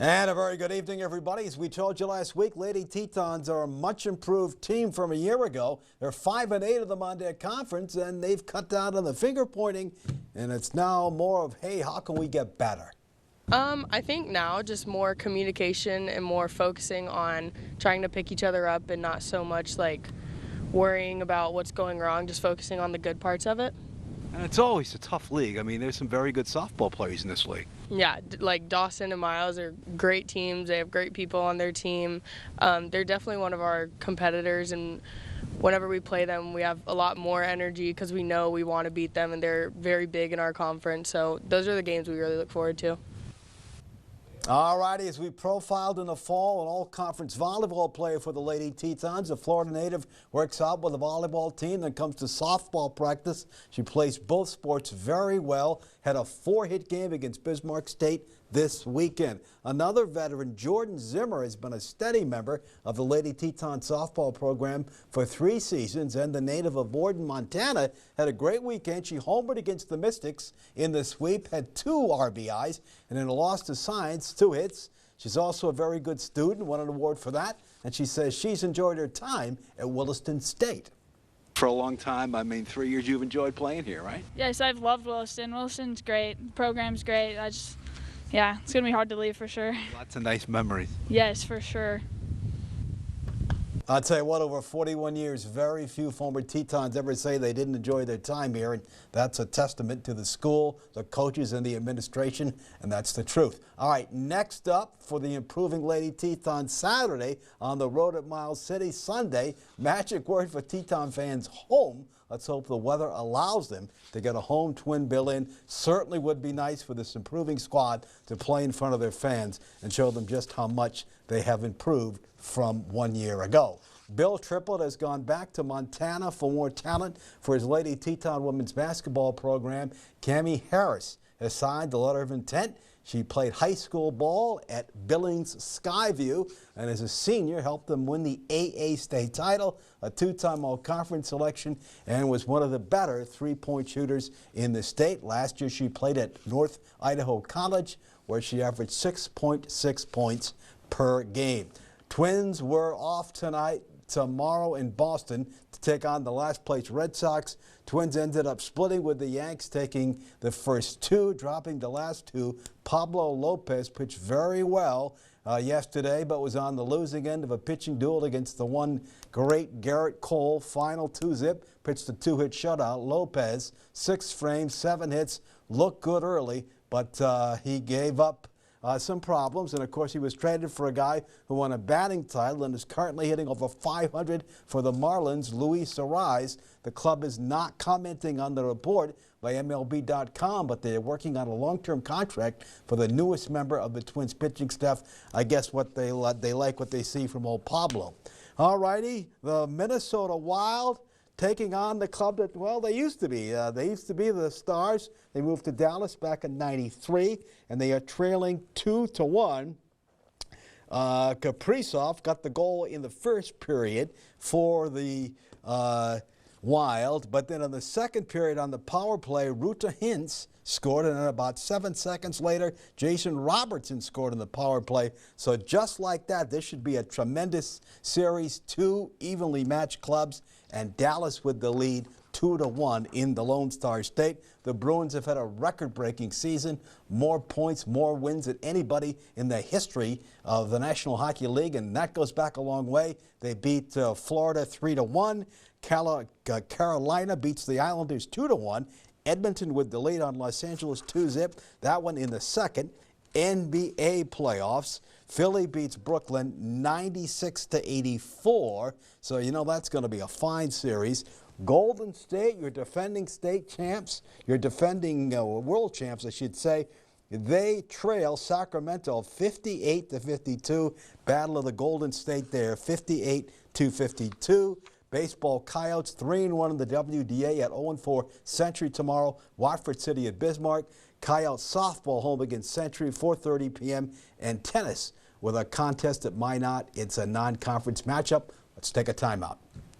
And a very good evening, everybody. As we told you last week, Lady Tetons are a much improved team from a year ago. They're 5-8 of the Monday Conference, and they've cut down on the finger pointing, and it's now more of, hey, how can we get better? I think now just more communication and more focusing on trying to pick each other up and not so much like worrying about what's going wrong, just focusing on the good parts of it. And it's always a tough league. I mean, there's some very good softball players in this league. Yeah, like Dawson and Miles are great teams. They have great people on their team. They're definitely one of our competitors, and whenever we play them, we have a lot more energy because we know we want to beat them, and they're very big in our conference. So those are the games we really look forward to. All righty, as we profiled in the fall, an all-conference volleyball player for the Lady Tetons, a Florida native, works out with the volleyball team, then comes to softball practice. She plays both sports very well, had a 4-hit game against Bismarck State this weekend. Another veteran, Jordan Zimmer, has been a steady member of the Lady Teton softball program for 3 seasons, and the native of Borden, Montana, had a great weekend. She homered against the Mystics in the sweep, had 2 RBIs, and in a loss to Science, 2 hits. She's also a very good student, won an award for that, and she says she's enjoyed her time at Williston State. For a long time, I mean, 3 years you've enjoyed playing here, right? Yes, I've loved Williston. Williston's great. The program's great. Yeah, it's going to be hard to leave for sure. Lots of nice memories. Yes, for sure. I'll tell you what, over 41 years, very few former Tetons ever say they didn't enjoy their time here, and that's a testament to the school, the coaches, and the administration, and that's the truth. All right, next up for the improving Lady Teton Saturday on the road at Miles City Sunday, magic word for Teton fans, home. Let's hope the weather allows them to get a home twin bill in. Certainly would be nice for this improving squad to play in front of their fans and show them just how much they have improved from 1 year ago. Bill Triplett has gone back to Montana for more talent for his Lady Teton women's basketball program. Cammie Harris has signed the letter of intent. She played high school ball at Billings Skyview, and as a senior helped them win the AA state title, a 2-time all-conference selection, and was one of the better 3-point shooters in the state. Last year she played at North Idaho College, where she averaged 6.6 points per game. Twins were off tonight. Tomorrow in Boston to take on the last place Red Sox. Twins ended up splitting with the Yanks, taking the first 2, dropping the last 2. Pablo Lopez pitched very well yesterday, but was on the losing end of a pitching duel against the one great Garrett Cole. Final 2-zip, pitched a 2-hit shutout. Lopez, 6 frames, 7 hits, looked good early, but he gave up some problems, and of course he was traded for a guy who won a batting title and is currently hitting over 500 for the Marlins, Luis Arraez. The club is not commenting on the report by MLB.com, but they are working on a long-term contract for the newest member of the Twins pitching staff. I guess what they like what they see from old Pablo. All righty, the Minnesota Wild taking on the club that, well, they used to be. They used to be the Stars. They moved to Dallas back in '93, and they are trailing 2-1. Kaprizov got the goal in the first period for the Wild, but then in the second period on the power play, Ruta Hintz scored, and then about 7 seconds later, Jason Robertson scored in the power play. So just like that, this should be a tremendous series. 2 evenly matched clubs, and Dallas with the lead 2-1 in the Lone Star State. The Bruins have had a record-breaking season, more points, more wins than anybody in the history of the National Hockey League, and that goes back a long way. They beat Florida 3-1. Carolina beats the Islanders 2-1. Edmonton with the lead on Los Angeles 2-zip. That one in the second. NBA playoffs. Philly beats Brooklyn 96-84. So you know that's going to be a fine series. Golden State, your defending state champs, your defending world champs, I should say, they trail Sacramento 58-52. Battle of the Golden State there, 58-52. Baseball Coyotes 3-1 in the WDA at 0-4 Century tomorrow. Watford City at Bismarck. Coyotes softball home against Century, 4:30 p.m. And tennis with a contest at Minot. It's a non-conference matchup. Let's take a timeout.